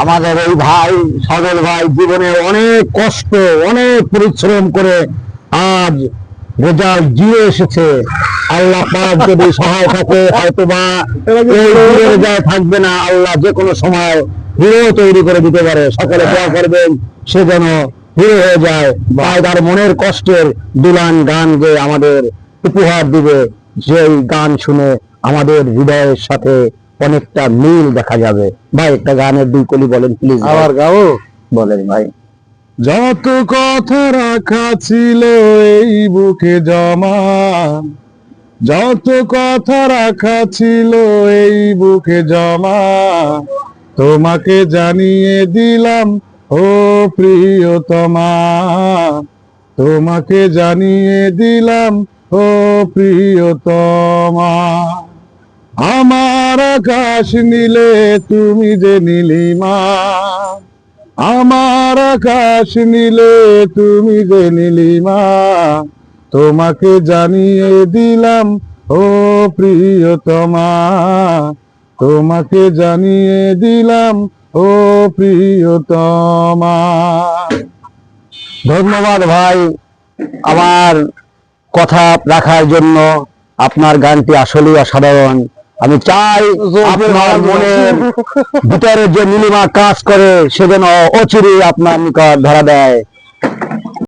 আমাদের এই ভাই সজল ভাই জীবনে অনেক কষ্ট অনেক পরিশ্রম করে আজ রেজাল্ট জিরো এসেছে। আল্লাহ পাক যদি সহায় থাকে হয়তোবা এই রেজাল্ট থাকবে না, আল্লাহ যে কোনো সময় হিরো তৈরি করে দিতে পারে। সকলে দোয়া করবেন সে যেন হিরো হয়ে যায়। তাই তার মনের কষ্টের দুলান গান গেয়ে আমাদের উপহার দিবে, যেই গান শুনে আমাদের হৃদয়ের সাথে অনেকটা মিল দেখা যাবে। ভাই একটা গানের দুই কলি বলেন প্লিজ। আবার গাও। বলেন ভাই। যত কথা রাখা ছিল এই বুকে জমা, যত কথা রাখা ছিল এই বুকে জমা, তোমাকে জানিয়ে দিলাম ও প্রিয়তমা, তোমাকে জানিয়ে দিলাম ও প্রিয়তমা। আমার আকাশ নীলে তুমি যে নীলিমা, আমার আকাশ নীলে তুমি যে নীলিমা, তোমাকে জানিয়ে দিলাম ও প্রিয়তমা, তোমাকে জানিয়ে দিলাম ও প্রিয়তমা। ধন্যবাদ ভাই আমার কথা রাখার জন্য। আপনার গানটি আসলেই অসাধারণ। আমি চাই আপনার মনের ভিতরে যে নীলিমা কাজ করে সে যেন অচিরে আপনার নিকট ধরা দেয়।